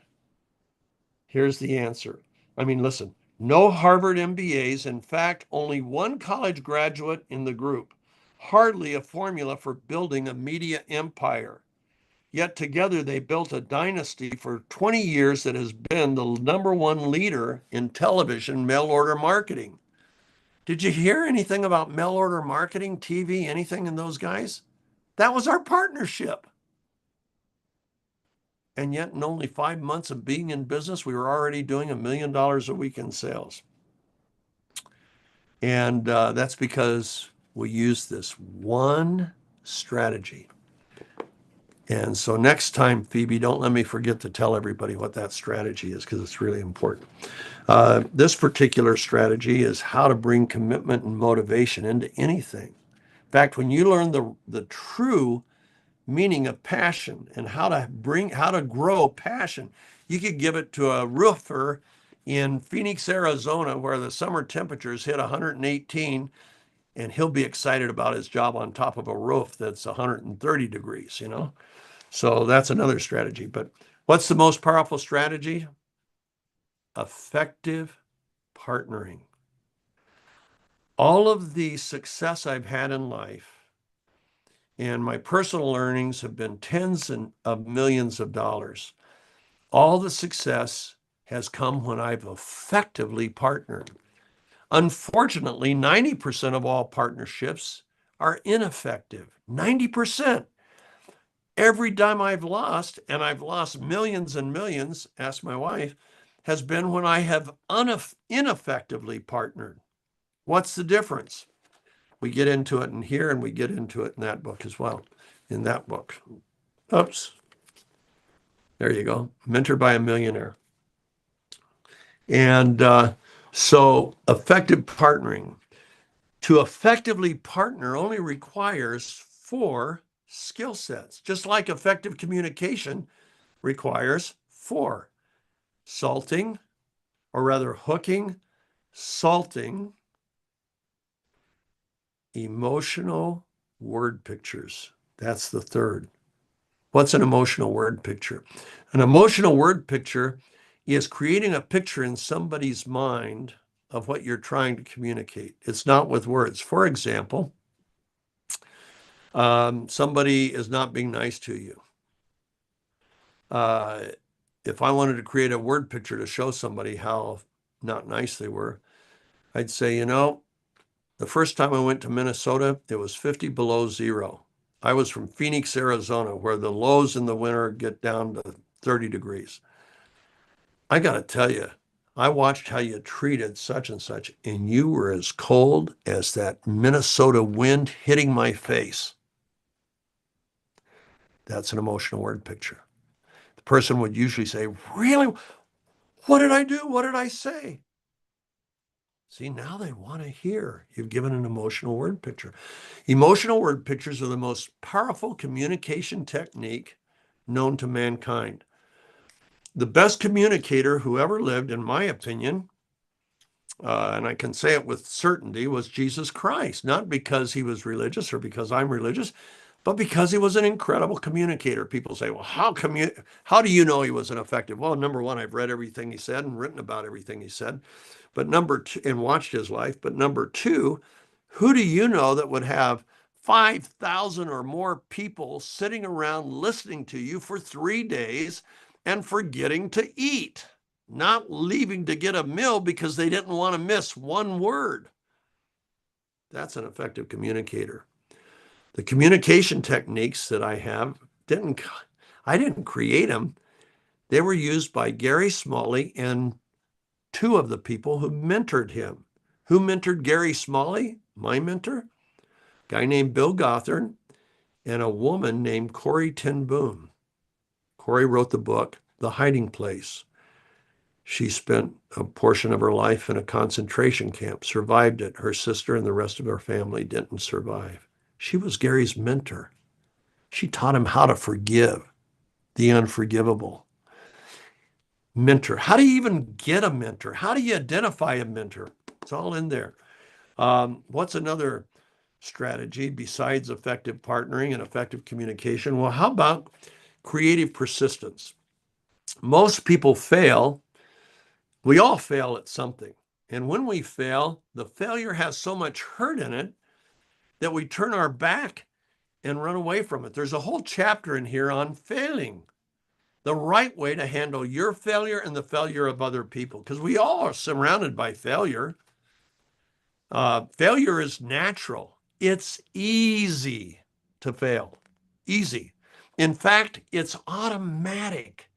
Here's the answer. I mean, listen, no Harvard MBAs. In fact, only one college graduate in the group. Hardly a formula for building a media empire. Yet together they built a dynasty for 20 years that has been the #1 leader in television mail order marketing. Did you hear anything about mail order marketing, TV, anything in those guys? That was our partnership. And yet in only 5 months of being in business, we were already doing $1 million a week in sales. And that's because we used this one strategy. And so next time, Phoebe, don't let me forget to tell everybody what that strategy is, because it's really important. This particular strategy is how to bring commitment and motivation into anything. In fact, when you learn the true meaning of passion and how to grow passion, you could give it to a roofer in Phoenix, Arizona, where the summer temperatures hit 118, and he'll be excited about his job on top of a roof that's 130 degrees, you know? So that's another strategy. But what's the most powerful strategy? Effective partnering. All of the success I've had in life and my personal earnings have been tens of millions of dollars. All the success has come when I've effectively partnered. Unfortunately, 90% of all partnerships are ineffective. 90%. Every dime I've lost, and I've lost millions and millions, ask my wife, has been when I have ineffectively partnered. What's the difference? We get into it in here, and we get into it in that book as well. In that book. Oops. There you go. Mentored by a Millionaire. And so effective partnering. To effectively partner only requires 4 skill sets, just like effective communication requires 4. Salting, or rather hooking, salting, emotional word pictures. That's the third. What's an emotional word picture? An emotional word picture is creating a picture in somebody's mind of what you're trying to communicate. It's not with words. For example, somebody is not being nice to you. If I wanted to create a word picture to show somebody how not nice they were, I'd say, you know, the first time I went to Minnesota, it was 50 below zero. I was from Phoenix, Arizona, where the lows in the winter get down to 30 degrees. I got to tell you, I watched how you treated such and such, and you were as cold as that Minnesota wind hitting my face. That's an emotional word picture. The person would usually say, really? What did I do? What did I say? See, now they want to hear. You've given an emotional word picture. Emotional word pictures are the most powerful communication technique known to mankind. The best communicator who ever lived, in my opinion, and I can say it with certainty, was Jesus Christ. Not because he was religious or because I'm religious, but because he was an incredible communicator. People say, well, how do you know he was an effective? Well, number one, I've read everything he said and written about everything he said. But number two, and watched his life. But number two, who do you know that would have 5,000 or more people sitting around listening to you for 3 days and forgetting to eat, not leaving to get a meal because they didn't want to miss one word? That's an effective communicator. The communication techniques that I have, I didn't create them. They were used by Gary Smalley and two of the people who mentored him. Who mentored Gary Smalley? My mentor? A guy named Bill Gothard and a woman named Corrie ten Boom. Corrie wrote the book, The Hiding Place. She spent a portion of her life in a concentration camp, survived it. Her sister and the rest of her family didn't survive. She was Gary's mentor. She taught him how to forgive the unforgivable. Mentor. How do you even get a mentor? How do you identify a mentor? It's all in there. What's another strategy besides effective partnering and effective communication? Well, how about creative persistence? Most people fail. We all fail at something. And when we fail, the failure has so much hurt in it that we turn our back and run away from it. There's a whole chapter in here on failing, the right way to handle your failure and the failure of other people, because we all are surrounded by failure. Failure is natural. It's easy to fail. Easy. In fact, it's automatic.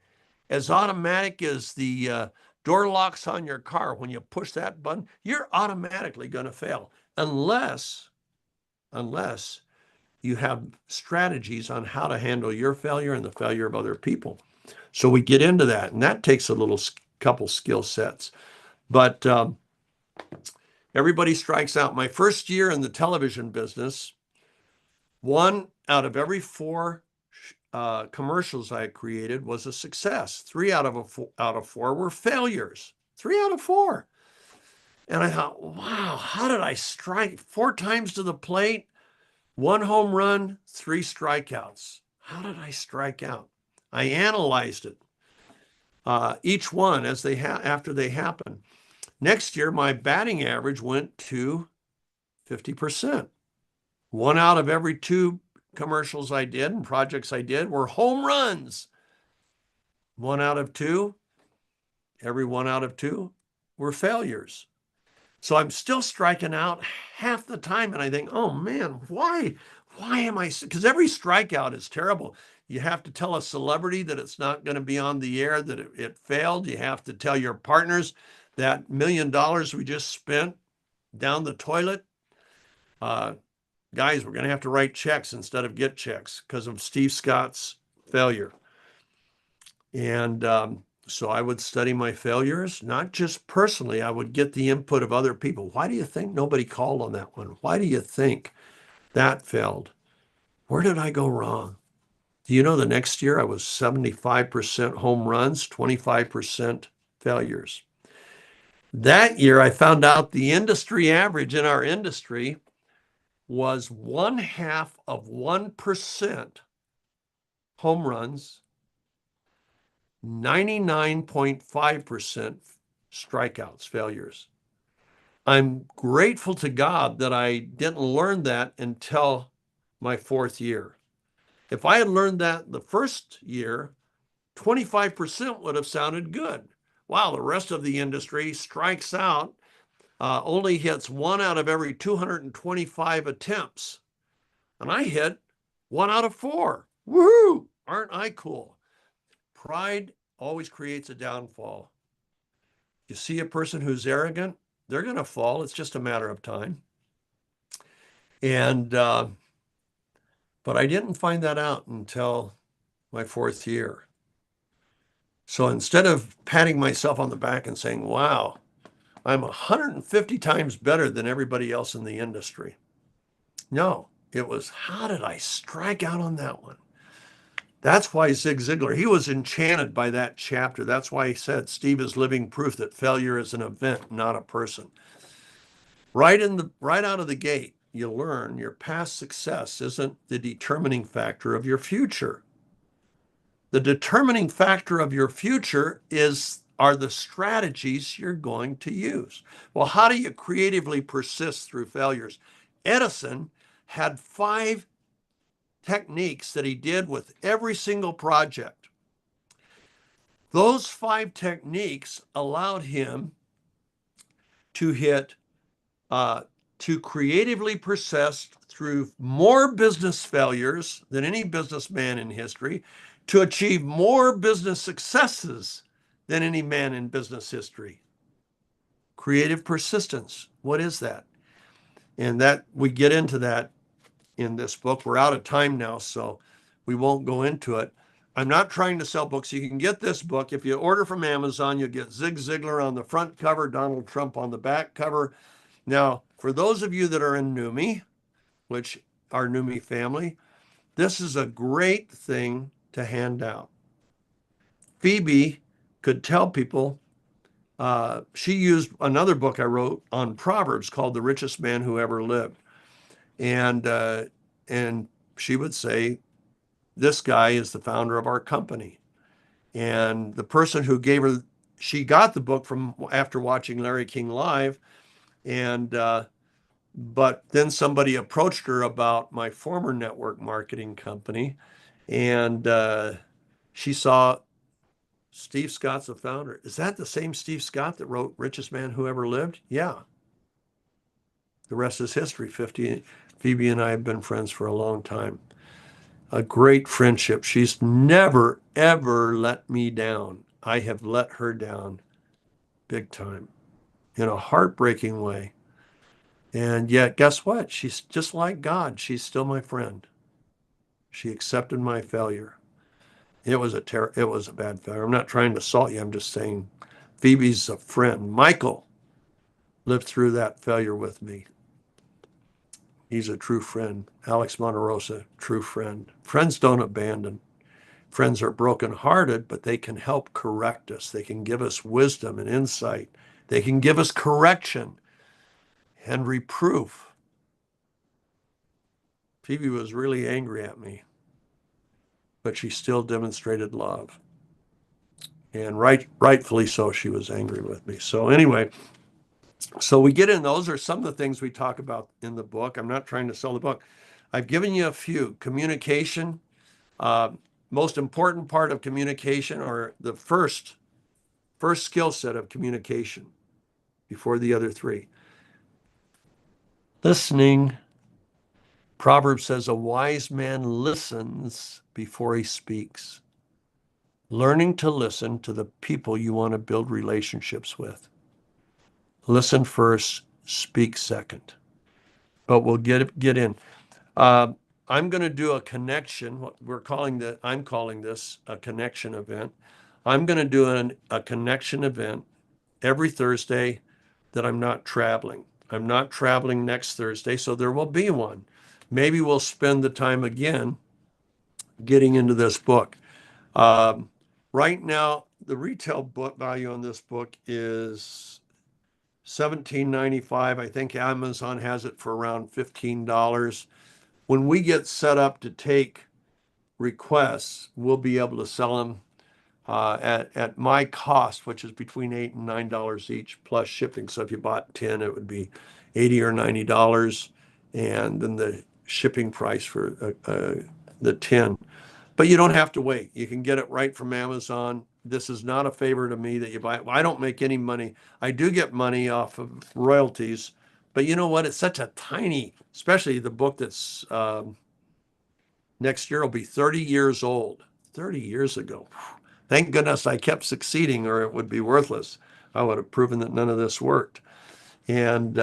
As automatic as the door locks on your car. When you push that button, you're automatically going to fail unless you have strategies on how to handle your failure and the failure of other people. So we get into that, and that takes a couple skill sets. But everybody strikes out. My first year in the television business, 1 out of every 4 commercials I created was a success. 3 out of 4 were failures. 3 out of 4. And I thought, wow, how did I strike 4 times to the plate, 1 home run, 3 strikeouts? How did I strike out? I analyzed it, each one after they happened. Next year, my batting average went to 50%. 1 out of every 2 commercials I did and projects I did were home runs. 1 out of 2, every 1 out of 2 were failures. So I'm still striking out half the time. And I think, oh man, why am I? Because every strikeout is terrible. You have to tell a celebrity that it's not going to be on the air, that it failed. You have to tell your partners that $1 million we just spent down the toilet. Guys, we're going to have to write checks instead of get checks because of Steve Scott's failure. And so I would study my failures, not just personally. I would get the input of other people. Why do you think nobody called on that one? Why do you think that failed? Where did I go wrong? Do you know the next year I was 75% home runs, 25% failures. That year I found out the industry average in our industry was 0.5% home runs, 99.5% strikeouts, failures. I'm grateful to God that I didn't learn that until my 4th year. If I had learned that the first year, 25% would have sounded good. Wow, the rest of the industry strikes out, only hits 1 out of every 225 attempts. And I hit 1 out of 4. Woohoo! Aren't I cool? Pride always creates a downfall. You see a person who's arrogant, they're going to fall. It's just a matter of time. And, but I didn't find that out until my 4th year. So instead of patting myself on the back and saying, wow, I'm 150 times better than everybody else in the industry. No, it was, how did I strike out on that one? That's why Zig Ziglar, he was enchanted by that chapter. That's why he said, Steve is living proof that failure is an event, not a person. Right out of the gate, you learn your past success isn't the determining factor of your future. The determining factor of your future are the strategies you're going to use. Well, how do you creatively persist through failures? Edison had 5 techniques that he did with every single project. Those 5 techniques allowed him to hit to creatively persist through more business failures than any businessman in history, to achieve more business successes than any man in business history. Creative persistence. What is that? And that we get into that in this book. We're out of time now, so we won't go into it. I'm not trying to sell books. You can get this book. If you order from Amazon, you'll get Zig Ziglar on the front cover, Donald Trump on the back cover. Now, for those of you that are in Neumi, which are Neumi family, this is a great thing to hand out. Phoebe could tell people, she used another book I wrote on Proverbs called The Richest Man Who Ever Lived. And she would say, this guy is the founder of our company. And the person who gave her, she got the book from after watching Larry King Live. And, but then somebody approached her about my former network marketing company. And she saw Steve Scott's the founder. Is that the same Steve Scott that wrote Richest Man Who Ever Lived? Yeah. The rest is history. Phoebe and I have been friends for a long time. A great friendship. She's never, ever let me down. I have let her down big time in a heartbreaking way. And yet, guess what? She's just like God. She's still my friend. She accepted my failure. It was a bad failure. I'm not trying to assault you. I'm just saying Phoebe's a friend. Michael lived through that failure with me. He's a true friend. Alex Monterosa, true friend. Friends don't abandon. Friends are brokenhearted, but they can help correct us. They can give us wisdom and insight. They can give us correction and reproof. Phoebe was really angry at me, but she still demonstrated love. And rightfully so, she was angry with me. So anyway, so we get in, those are some of the things we talk about in the book. I'm not trying to sell the book. I've given you a few. Communication, most important part of communication, or the first skill set of communication before the other three. Listening. Proverbs says a wise man listens before he speaks. Learning to listen to the people you want to build relationships with. Listen first, speak second. But we'll get in. I'm going to do a connection. I'm calling this a connection event. I'm going to do a connection event every Thursday that I'm not traveling. I'm not traveling next Thursday, so there will be one. Maybe we'll spend the time again getting into this book. Right now, the retail book value on this book is $17.95. I think Amazon has it for around $15. When we get set up to take requests, we'll be able to sell them at my cost, which is between $8 and $9 each plus shipping. So if you bought 10, it would be $80 or $90, and then the shipping price for the 10. But you don't have to wait. You can get it right from Amazon. This is not a favor to me that you buy it. I don't make any money. I do get money off of royalties, but you know what? It's such a tiny, especially the book that's next year will be 30 years old. 30 years ago. Thank goodness I kept succeeding, or it would be worthless. I would have proven that none of this worked. And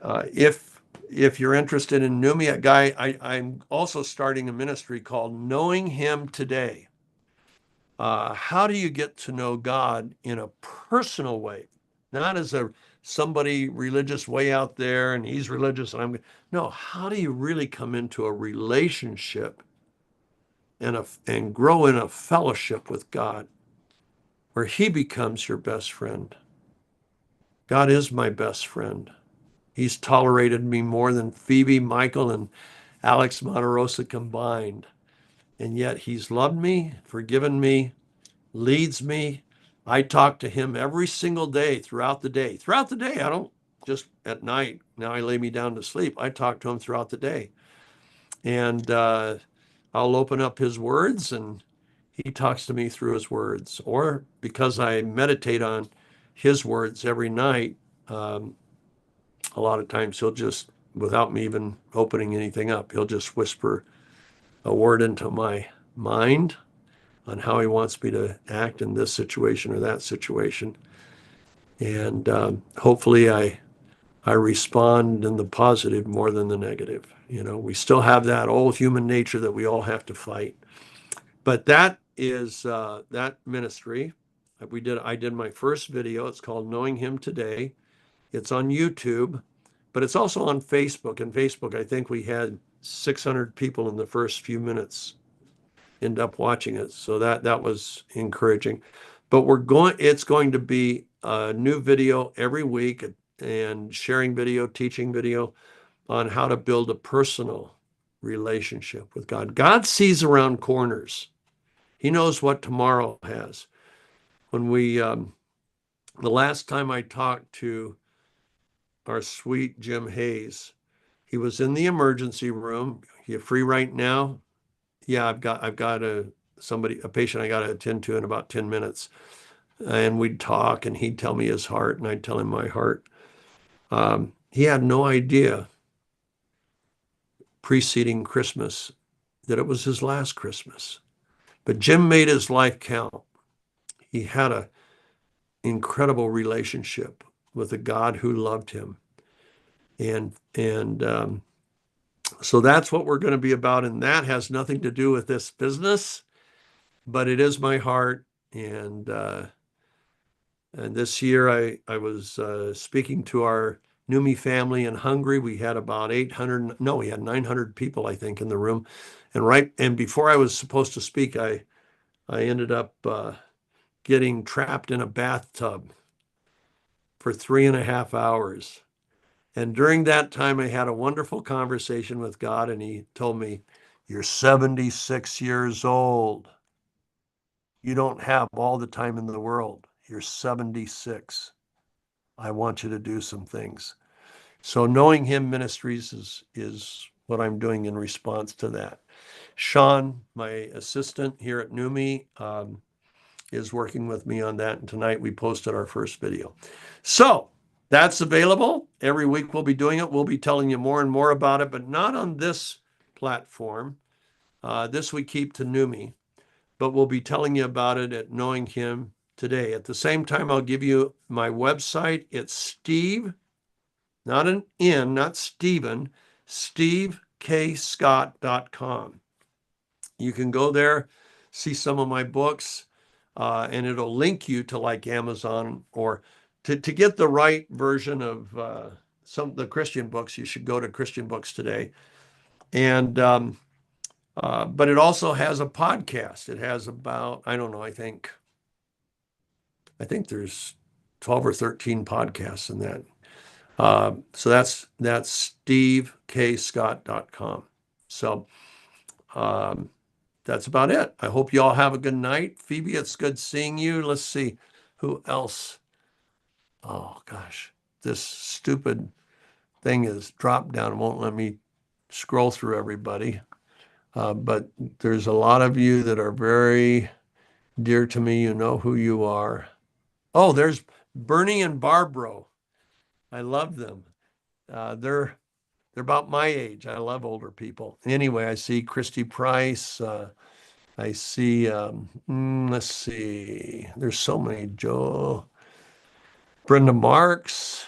if you're interested in Neumi, I'm also starting a ministry called Knowing Him Today. How do you get to know God in a personal way? Not as somebody religious way out there and he's religious and no, how do you really come into a relationship and grow in a fellowship with God where he becomes your best friend? God is my best friend. He's tolerated me more than Phoebe, Michael, and Alex Monterosa combined. And yet he's loved me, forgiven me, leads me. I talk to him every single day throughout the day. Throughout the day, I don't just at night. Now I lay me down to sleep. I talk to him throughout the day. And I'll open up his words and he talks to me through his words. Or because I meditate on his words every night, a lot of times he'll just, without me even opening anything up, he'll just whisper a word into my mind on how he wants me to act in this situation or that situation. And hopefully I respond in the positive more than the negative. You know, we still have that old human nature that we all have to fight. But that is that ministry. I did my first video. It's called Knowing Him Today. It's on YouTube, but it's also on Facebook. And Facebook, I think we had 600 people in the first few minutes end up watching it. So that was encouraging. But it's going to be a new video every week, and sharing video, teaching video on how to build a personal relationship with God. God sees around corners. He knows what tomorrow has. When the last time I talked to our sweet Jim Hayes, he was in the emergency room. You free right now? Yeah, I've got a patient I got to attend to in about 10 minutes. And we'd talk, and he'd tell me his heart, and I'd tell him my heart. He had no idea preceding Christmas that it was his last Christmas. But Jim made his life count. He had an incredible relationship with a God who loved him. And so that's what we're going to be about. And that has nothing to do with this business, but it is my heart. And this year I was speaking to our Neumi family in Hungary. We had about 900 people, I think, in the room. And before I was supposed to speak, I ended up getting trapped in a bathtub for 3.5 hours. And during that time, I had a wonderful conversation with God, and he told me, "You're 76 years old. You don't have all the time in the world. You're 76. I want you to do some things." So Knowing Him Ministries is what I'm doing in response to that. Sean, my assistant here at Neumi, is working with me on that. And tonight we posted our first video. So that's available. Every week we'll be doing it. We'll be telling you more and more about it, but not on this platform. This we keep to Neumi, but we'll be telling you about it at Knowing Him Today. At the same time, I'll give you my website. It's Steve, not an N, not Steven, SteveKScott.com. You can go there, see some of my books, and it'll link you to like Amazon, or to get the right version of some of the Christian books, you should go to Christian Books Today. And but it also has a podcast. It has about, I don't know, I think there's 12 or 13 podcasts in that. So that's SteveKScott.com. So that's about it. I hope you all have a good night. Phoebe, it's good seeing you. Let's see who else. Oh gosh, this stupid thing is dropped down. It won't let me scroll through everybody. But there's a lot of you that are very dear to me. You know who you are. Oh, there's Bernie and Barbro. I love them. They're about my age. I love older people. Anyway, I see Christy Price. I see, let's see. There's so many. Joe, Brenda Marks.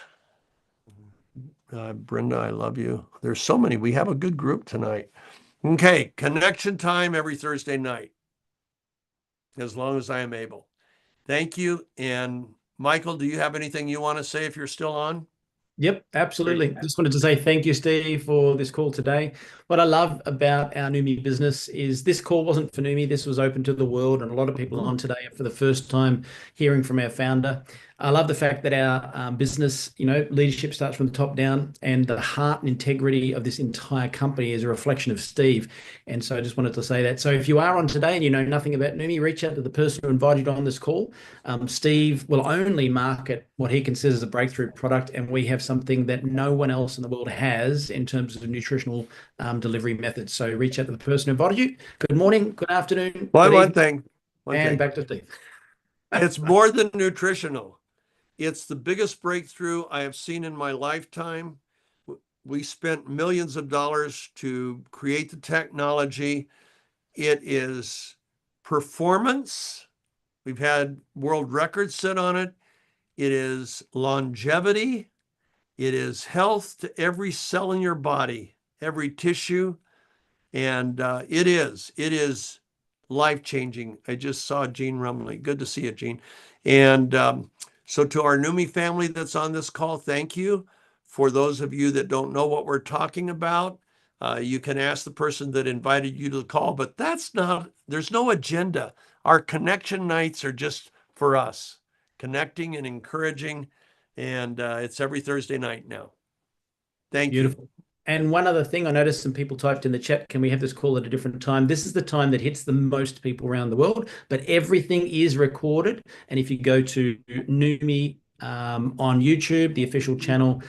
Brenda, I love you. There's so many. We have a good group tonight. Okay, connection time every Thursday night, as long as I am able. Thank you. And Michael, do you have anything you want to say if you're still on? Yep, absolutely. Just wanted to say thank you, Steve, for this call today. What I love about our Neumi business is this call wasn't for Neumi. This was open to the world, and a lot of people on today are for the first time hearing from our founder. I love the fact that our business, leadership starts from the top down, and the heart and integrity of this entire company is a reflection of Steve. And so I just wanted to say that. So if you are on today and you know nothing about Neumi, reach out to the person who invited you on this call. Steve will only market what he considers a breakthrough product, and we have something that no one else in the world has in terms of nutritional delivery methods. So reach out to the person who invited you. Good morning, good afternoon. One thing. Back to Steve. It's more than nutritional. It's the biggest breakthrough I have seen in my lifetime. We spent millions of dollars to create the technology. It is performance. We've had world records set on it. It is longevity. It is health to every cell in your body, every tissue. And it is life-changing. I just saw Gene Rumley. Good to see you, Gene. And so to our Neumi family that's on this call, thank you. For those of you that don't know what we're talking about, you can ask the person that invited you to the call, but there's no agenda. Our connection nights are just for us, connecting and encouraging, and it's every Thursday night now. Thank Beautiful. you. And one other thing, I noticed some people typed in the chat, can we have this call at a different time? This is the time that hits the most people around the world, but everything is recorded. And if you go to Neumi on YouTube, the official channel,